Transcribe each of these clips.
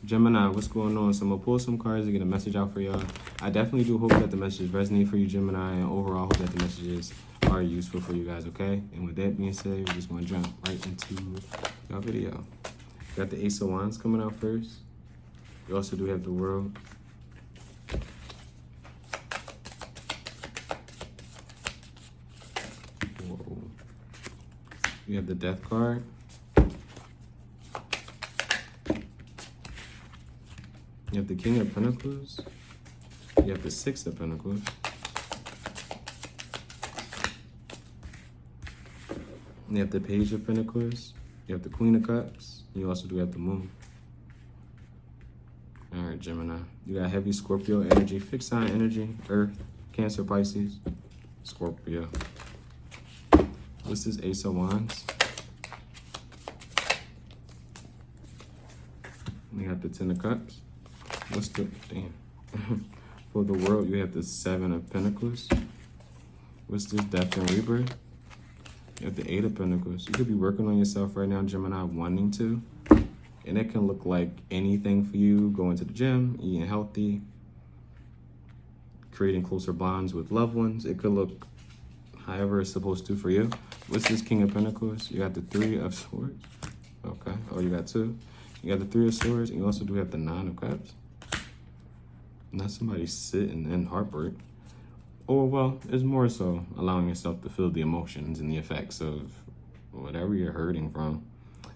Gemini, what's going on? So I'm gonna pull some cards to get a message out for y'all. I definitely do hope that the messages resonate for you, Gemini, and overall hope that the messages are useful for you guys, okay? And with that being said, we're just gonna jump right into our video. Got the Ace of Wands coming out first. We also do have the World. Whoa. We have the Death card. You have the King of Pentacles. You have the Six of Pentacles. You have the Page of Pentacles. You have the Queen of Cups. You also do have the Moon. All right, Gemini. You got heavy Scorpio energy, fixed sign energy, Earth, Cancer, Pisces, Scorpio. What's this Ace of Wands? You got the Ten of Cups. What's the, damn. For the World, you have the Seven of Pentacles. What's this Death and Rebirth? You have the Eight of Pentacles. You could be working on yourself right now, Gemini, wanting to. And it can look like anything for you. Going to the gym, eating healthy, creating closer bonds with loved ones. It could look however it's supposed to for you. What's this King of Pentacles? You got the Three of Swords. Okay. Oh, you got two. You got the Three of Swords, and you also do have the Nine of Cups. Not somebody sitting in heartbreak. Or, well, it's more so allowing yourself to feel the emotions and the effects of whatever you're hurting from.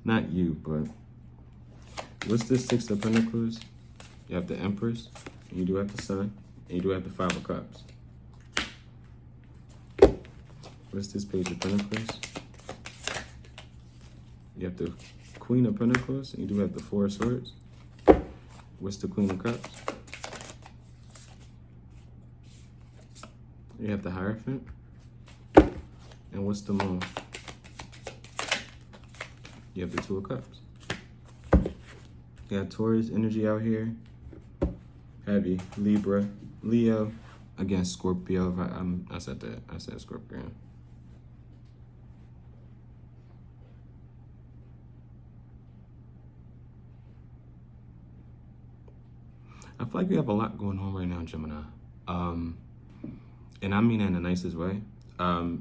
Not you, but what's this Six of Pentacles? You have the Empress, and you do have the Sun, and you do have the Five of Cups. What's this Page of Pentacles? You have the Queen of Pentacles, and you do have the Four of Swords. What's the Queen of Cups? You have the Hierophant. And what's the Moon? You have the Two of Cups. You got Taurus energy out here. Heavy. Libra. Leo. Against Scorpio. I said that. I said Scorpion. I feel like you have a lot going on right now, Gemini. And I mean that in the nicest way.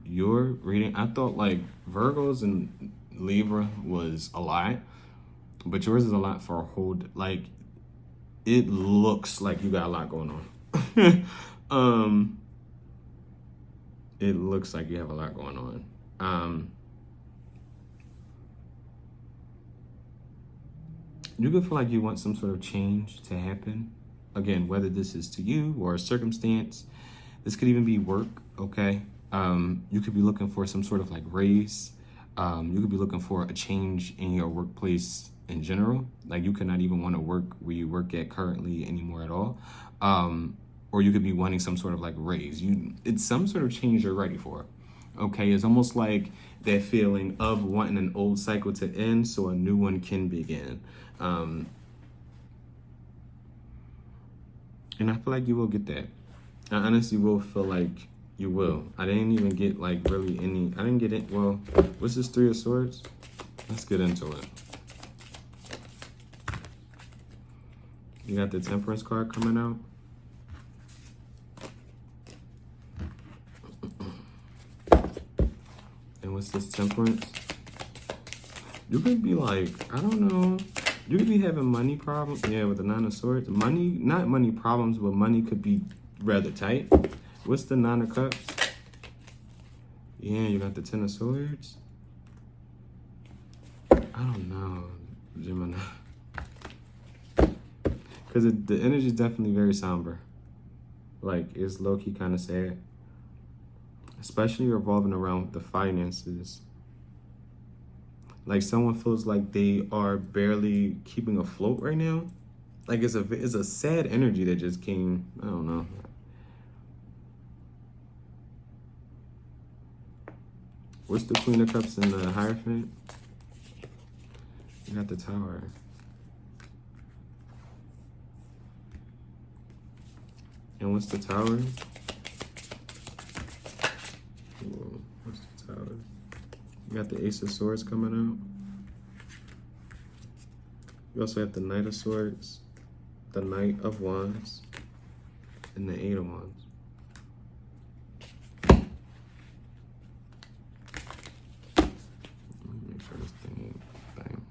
Your reading, I thought like Virgos and Libra was a lot, but yours is a lot for a whole, like, it looks like you got a lot going on. It looks like you have a lot going on. You could feel like you want some sort of change to happen. Again, whether this is to you or a circumstance, this could even be work, okay? You could be looking for some sort of like raise. You could be looking for a change in your workplace in general. Like you could not even want to work where you work at currently anymore at all. Or you could be wanting some sort of like raise. It's some sort of change you're ready for, okay? It's almost like that feeling of wanting an old cycle to end so a new one can begin. And I feel like you will get that. I honestly will feel like you will. I didn't even get like really any, I didn't get it. Well, what's this Three of Swords? Let's get into it. You got the Temperance card coming out. And what's this Temperance? You could be like, I don't know. You could be having money problems. Yeah, with the Nine of Swords. Money, not money problems, but money could be rather tight. What's the Nine of Cups? Yeah, you got the Ten of Swords. I don't know, Gemini. Because the energy is definitely very somber. Like, it's low-key kind of sad. Especially revolving around the finances. Like, someone feels like they are barely keeping afloat right now. Like, it's a sad energy that just came, I don't know. What's the Queen of Cups and the Hierophant? You got the Tower. And what's the Tower? Whoa, what's the Tower? You got the Ace of Swords coming You also have the Knight of Swords, the Knight of Wands, and the Eight of Wands. Let me make sure this thing ain't bang.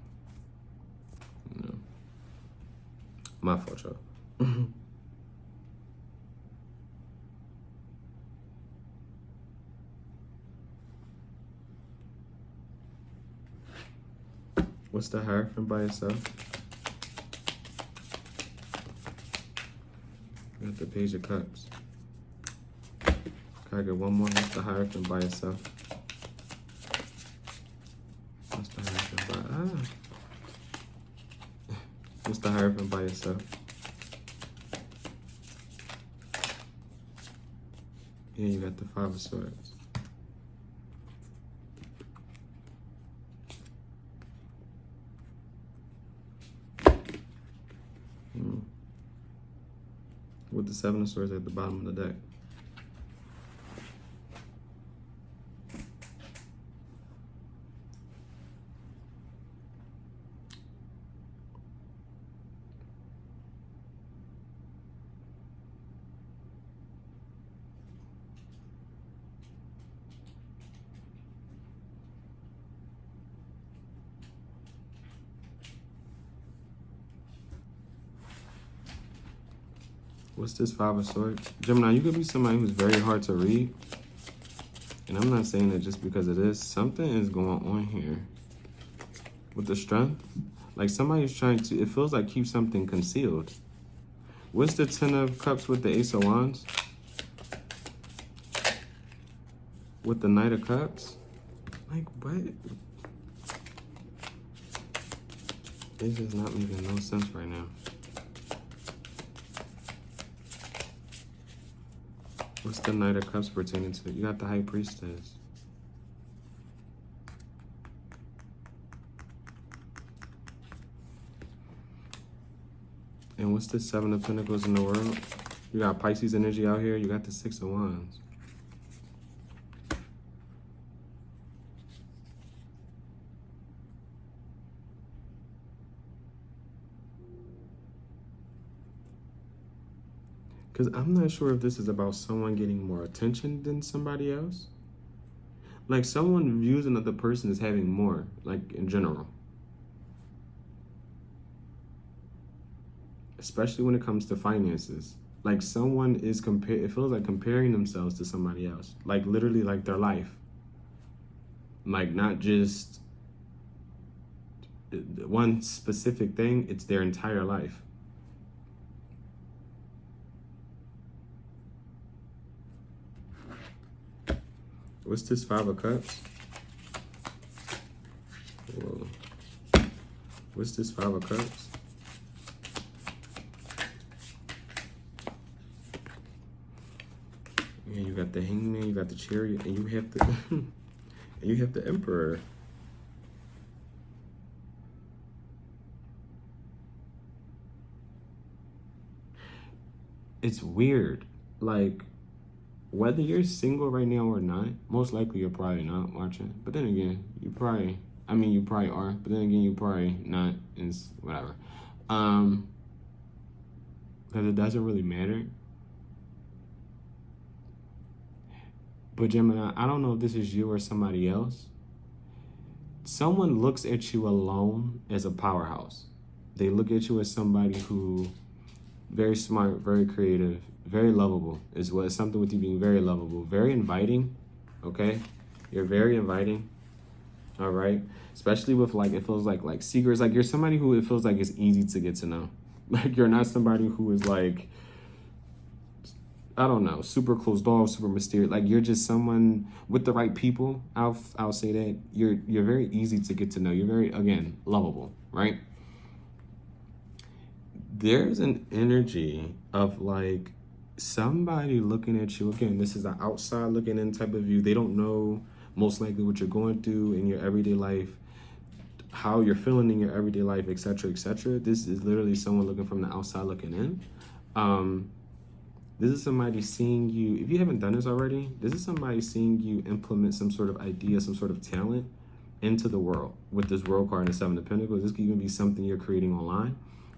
No. My fault, y'all. What's the Hierophant by itself? We got the Page of Cups. Can I get one more? What's the Hierophant by itself? What's the Hierophant by... What's the Hierophant by itself? Yeah, you got the Five of Swords. With the Seven of Swords at the bottom of the deck. What's this Five of Swords? Gemini, you could be somebody who's very hard to read. And I'm not saying that just because it is. Something is going on here. With the Strength. Like somebody's trying to, it feels like keep something concealed. What's the Ten of Cups with the Ace of Wands? With the Knight of Cups? Like what? It's just not making no sense right now. What's the Knight of Cups pertaining to? You got the High Priestess. And what's the Seven of Pentacles in the world? You got Pisces energy out here. You got the Six of Wands. Because I'm not sure if this is about someone getting more attention than somebody else. Like someone views another person as having more, like in general. Especially when it comes to finances. Like someone is it feels like comparing themselves to somebody else. Like literally like their life. Like not just one specific thing, it's their entire life. What's this Five of Cups? Whoa. What's this Five of Cups? Yeah, you got the Hangman, you got the Chariot, and you have the and you have the Emperor. It's weird. Like whether you're single right now or not, most likely you're probably not watching. But then again, you probably are. But then again, you probably not. It's whatever. Because it doesn't really matter. But Gemini, I don't know if this is you or somebody else. Someone looks at you alone as a powerhouse. They look at you as somebody who very smart, very creative, very lovable is what something with you being very lovable, very inviting. Okay, you're very inviting. All right, especially with like it feels like secrets. Like you're somebody who it feels like it's easy to get to know. Like you're not somebody who is like, I don't know, super closed off, super mysterious. Like you're just someone with the right people. I'll say that you're very easy to get to know. You're very, again, lovable, right? There's an energy of like somebody looking at you. Again, this is an outside looking in type of view. They don't know most likely what you're going through in your everyday life, how you're feeling in your everyday life, etc., etc. This is literally someone looking from the outside looking in. This is somebody seeing you. If you haven't done this already, this is somebody seeing you implement some sort of idea, some sort of talent, into the world with this World card and the Seven of Pentacles. This could even be something you're creating online,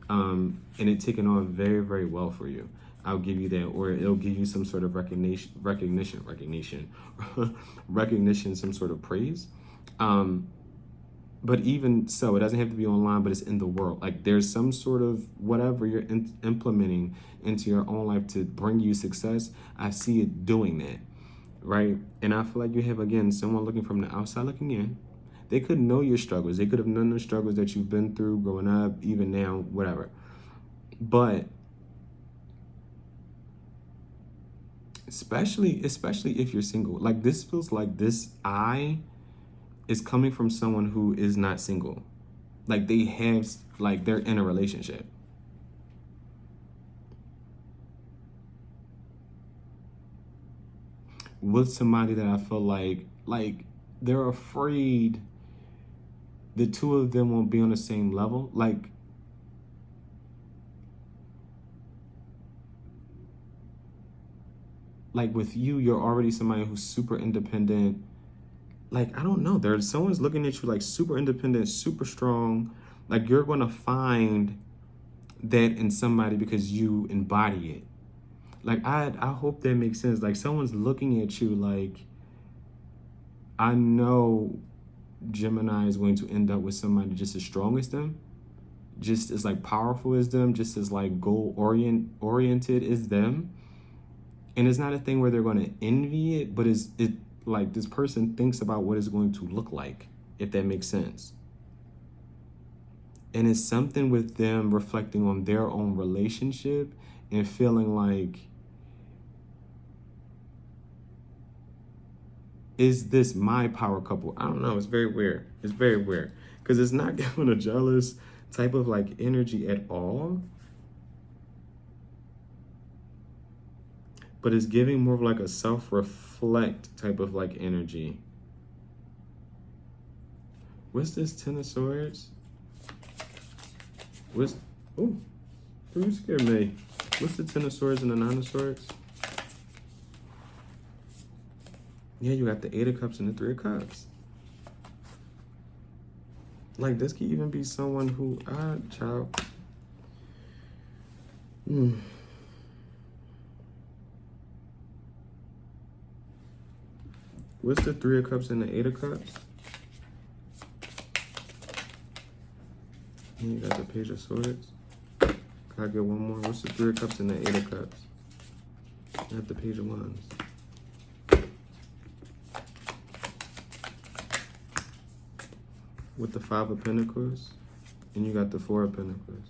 and it taking on very, very well for you. I'll give you that, or it'll give you some sort of recognition, some sort of praise. But even so, it doesn't have to be online, but it's in the world. Like there's some sort of whatever you're implementing into your own life to bring you success. I see it doing that, right? And I feel like you have, again, someone looking from the outside looking in. They could know your struggles. They could have known the struggles that you've been through growing up, even now, whatever. But especially if you're single, like this feels like this eye is coming from someone who is not single. Like they have, like they're in a relationship. With somebody that I feel like they're afraid the two of them won't be on the same level. Like with you, you're already somebody who's super independent. Like, I don't know, there's someone's looking at you like super independent, super strong. Like you're going to find that in somebody because you embody it. Like, I hope that makes sense. Like someone's looking at you like, I know Gemini is going to end up with somebody just as strong as them, just as like powerful as them, just as like goal oriented as them. And it's not a thing where they're going to envy it, but it like this person thinks about what it's going to look like, if that makes sense. And it's something with them reflecting on their own relationship and feeling like, is this my power couple? I don't know. It's very weird. It's very weird because it's not giving a jealous type of like energy at all. But it's giving more of like a self-reflect type of like energy. What's this Ten of Swords? Oh, you scared me. What's the Ten of Swords and the Nine of Swords? Yeah, you got the Eight of Cups and the Three of Cups. Like this could even be someone who, child. What's the Three of Cups and the Eight of Cups? And you got the Page of Swords. Can I get one more? What's the Three of Cups and the Eight of Cups? I have the Page of Wands. With the Five of Pentacles. And you got the Four of Pentacles.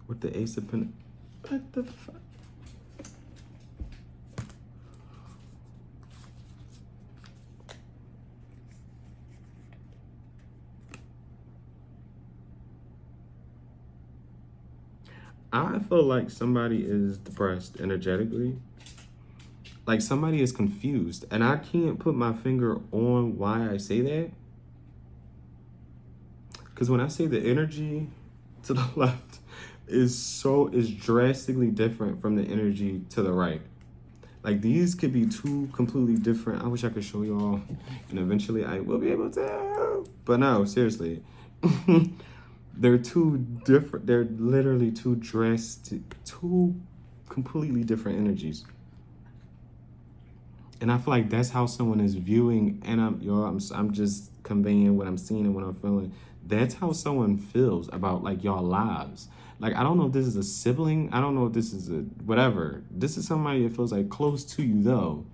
With the Ace of Pentacles. What the fuck? I feel like somebody is depressed energetically. Like somebody is confused. And I can't put my finger on why I say that. Because when I say the energy to the left is drastically different from the energy to the right. Like these could be two completely different. I wish I could show y'all. And eventually I will be able to. But no, seriously. They're two different, they're literally two completely different energies. And I feel like that's how someone is viewing, and I'm just conveying what I'm seeing and what I'm feeling. That's how someone feels about like y'all lives. Like, I don't know if this is a sibling. I don't know if this is a whatever. This is somebody that feels like close to you though,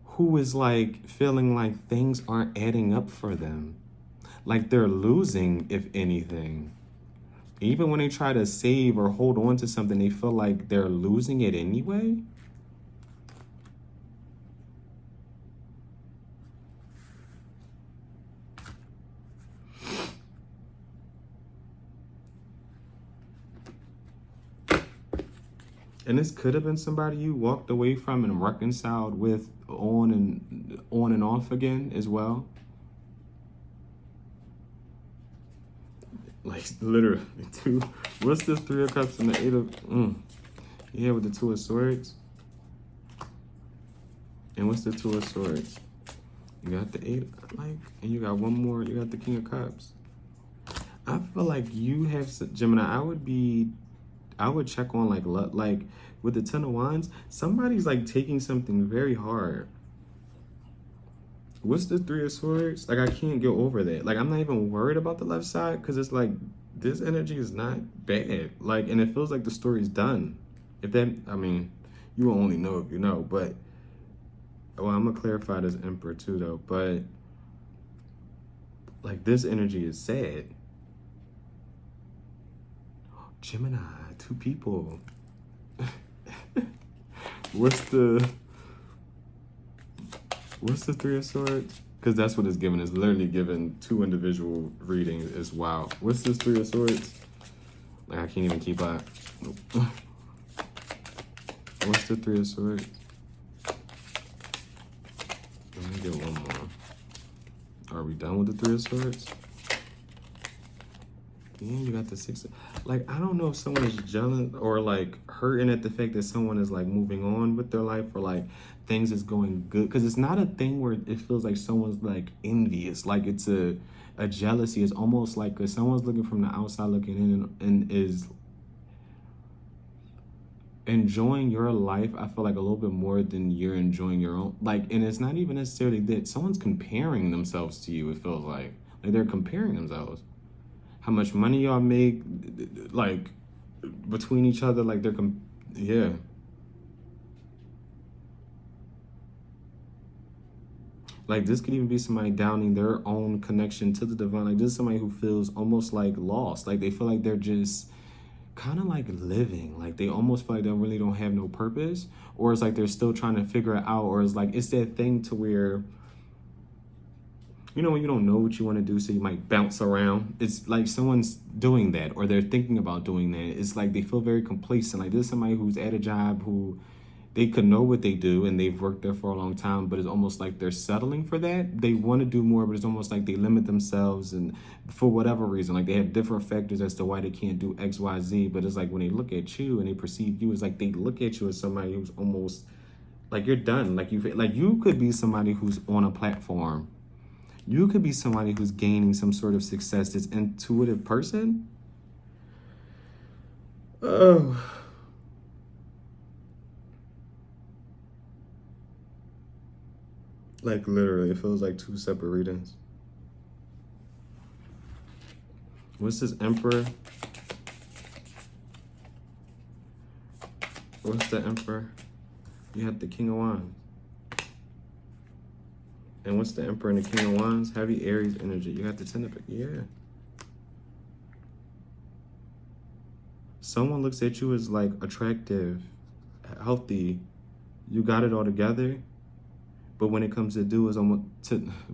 who is like feeling like things aren't adding up for them. Like they're losing, if anything. Even when they try to save or hold on to something, they feel like they're losing it anyway. And this could have been somebody you walked away from and reconciled with on and off again as well. Like literally two. What's this Three of Cups and the Eight of? Yeah, with the Two of Swords. And what's the Two of Swords? You got the Eight, like, and you got one more. You got the King of Cups. I feel like you have, Gemini, I would check on like with the Ten of Wands, somebody's like taking something very hard. What's the Three of Swords? Like, I can't get over that. Like, I'm not even worried about the left side because it's like, this energy is not bad. Like, and it feels like the story's done. If that, I mean, you will only know if you know, but, well, I'm gonna clarify this Emperor too though, but like this energy is sad. Gemini, two people. What's the Three of Swords? Because that's what it's giving. It's literally giving two individual readings as wow. What's this Three of Swords? Like, I can't even keep up. Nope. What's the Three of Swords? Let me get one more. Are we done with the Three of Swords? Yeah, you got the Six. Like, I don't know if someone is jealous or like hurting at the fact that someone is like moving on with their life or like things is going good. Because it's not a thing where it feels like someone's like envious. Like, it's a jealousy. It's almost like if someone's looking from the outside looking in and is enjoying your life, I feel like a little bit more than you're enjoying your own. Like, and it's not even necessarily that someone's comparing themselves to you. It feels like they're comparing themselves. How much money y'all make, like, between each other, like yeah. Like, this could even be somebody downing their own connection to the divine. Like, this is somebody who feels almost like lost. Like, they feel like they're just kind of like living. Like, they almost feel like they really don't have no purpose. Or it's like they're still trying to figure it out. Or it's like, it's that thing to where, you know, when you don't know what you want to do, so you might bounce around. It's like someone's doing that, or they're thinking about doing that. It's like they feel very complacent. Like, this is somebody who's at a job who they could know what they do and they've worked there for a long time, but it's almost like they're settling for that. They want to do more, but it's almost like they limit themselves, and for whatever reason, like they have different factors as to why they can't do X, Y, Z. But it's like when they look at you and they perceive you, it's like they look at you as somebody who's almost like you're done. Like you could be somebody who's on a platform. You could be somebody who's gaining some sort of success, this intuitive person. Oh. Like, literally, it feels like two separate readings. What's this Emperor? What's the Emperor? You have the King of Wands. And what's the Emperor and the King of Wands? Heavy Aries energy. You got the Ten of Pentacles. Yeah. Someone looks at you as like attractive, healthy. You got it all together. But when it comes to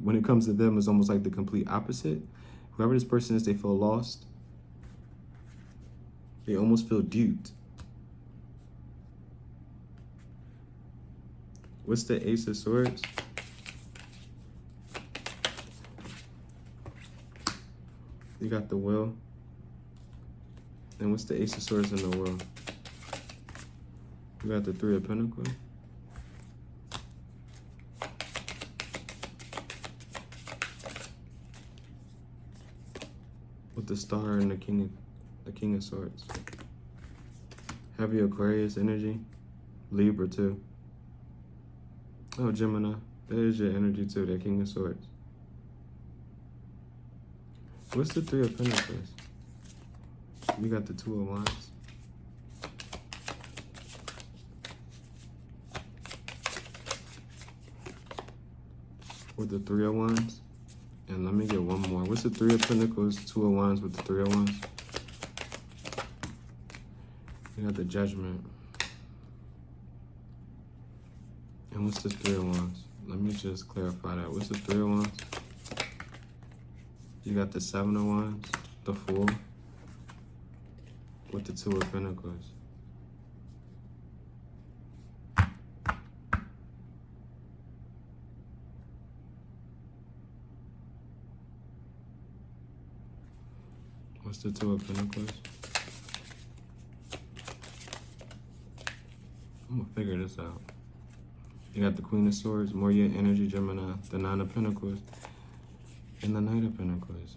when it comes to them, it's almost like the complete opposite. Whoever this person is, they feel lost. They almost feel duped. What's the Ace of Swords? You got the Will. And what's the Ace of Swords in the Will? You got the Three of Pentacles. With the Star and the King of Swords. Heavy Aquarius energy. Libra too. Oh, Gemini. There's your energy too, that King of Swords. What's the Three of Pentacles? You got the Two of Wands. With the Three of Wands. And let me get one more. What's the Three of Pentacles, Two of Wands with the Three of Wands? You got the Judgment. And what's the Three of Wands? Let me just clarify that. What's the Three of Wands? You got the Seven of Wands, the Fool, with the Two of Pentacles. What's the Two of Pentacles? I'm gonna figure this out. You got the Queen of Swords, more your energy, Gemini, the Nine of Pentacles, and the Knight of Pentacles.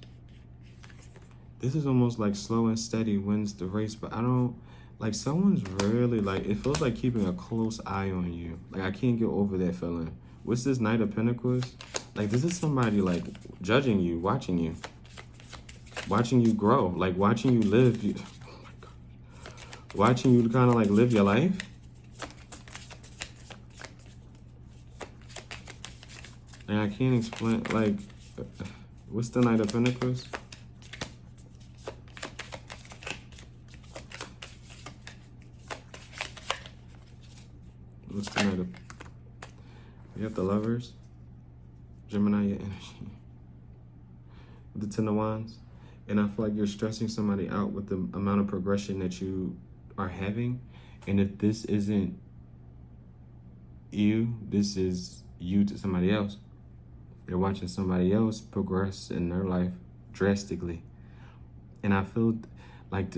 This is almost like slow and steady wins the race, but I don't, like someone's really like, it feels like keeping a close eye on you. Like I can't get over that feeling. What's this Knight of Pentacles? Like this is somebody like judging you, watching you grow, like watching you live. Oh my God. Watching you kind of like live your life. And I can't explain, like, what's the Knight of Pentacles? What's the Knight of... You have the Lovers. Gemini, your energy. The Ten of Wands. And I feel like you're stressing somebody out with the amount of progression that you are having. And if this isn't you, this is you to somebody else. They're watching somebody else progress in their life drastically. And I feel like,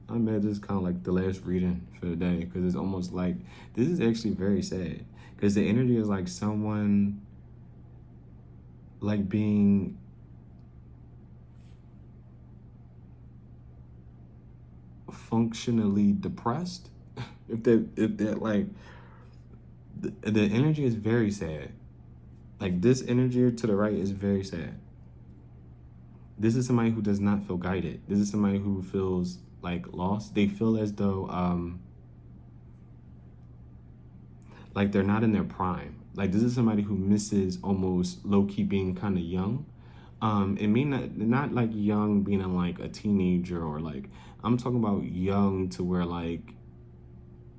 I'm mad this is kind of like the last reading for the day, because it's almost like, this is actually very sad. Because the energy is like someone like being functionally depressed. if that like, the energy is very sad. Like this energy to the right is very sad. This is somebody who does not feel guided. This is somebody who feels like lost. They feel as though like they're not in their prime. Like this is somebody who misses almost low-key being kind of young. It may not like young being in like a teenager, or like, I'm talking about young to where like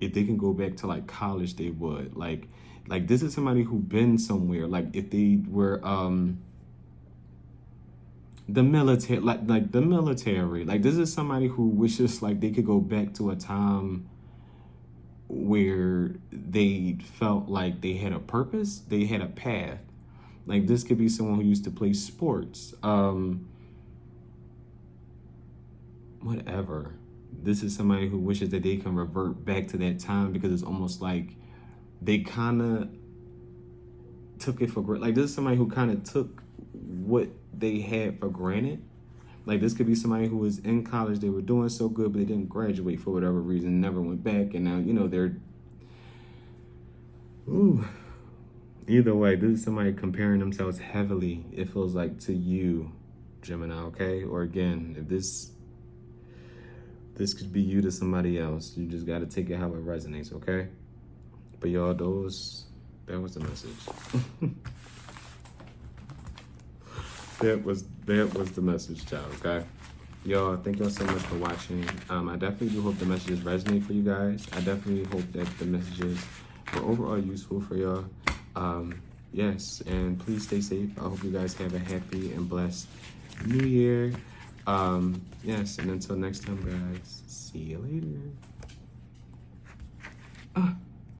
if they can go back to like college, they would. Like this is somebody who been somewhere. Like if they were the military, like the military. Like this is somebody who wishes like they could go back to a time where they felt like they had a purpose, they had a path. Like this could be someone who used to play sports, whatever. This is somebody who wishes that they can revert back to that time, because it's almost like they kind of took it for granted. Like this is somebody who kind of took what they had for granted. Like this could be somebody who was in college, they were doing so good, but they didn't graduate for whatever reason, never went back, and now, you know, they're... Ooh. Either way, this is somebody comparing themselves heavily, it feels like, to you, Gemini, okay? Or again, if this could be you to somebody else, you just got to take it how it resonates, okay? But y'all, that was the message. That was the message, child, okay? Y'all, thank y'all so much for watching. I definitely do hope the messages resonate for you guys. I definitely hope that the messages were overall useful for y'all. Yes, and please stay safe. I hope you guys have a happy and blessed New Year. Yes, and until next time, guys, see you later.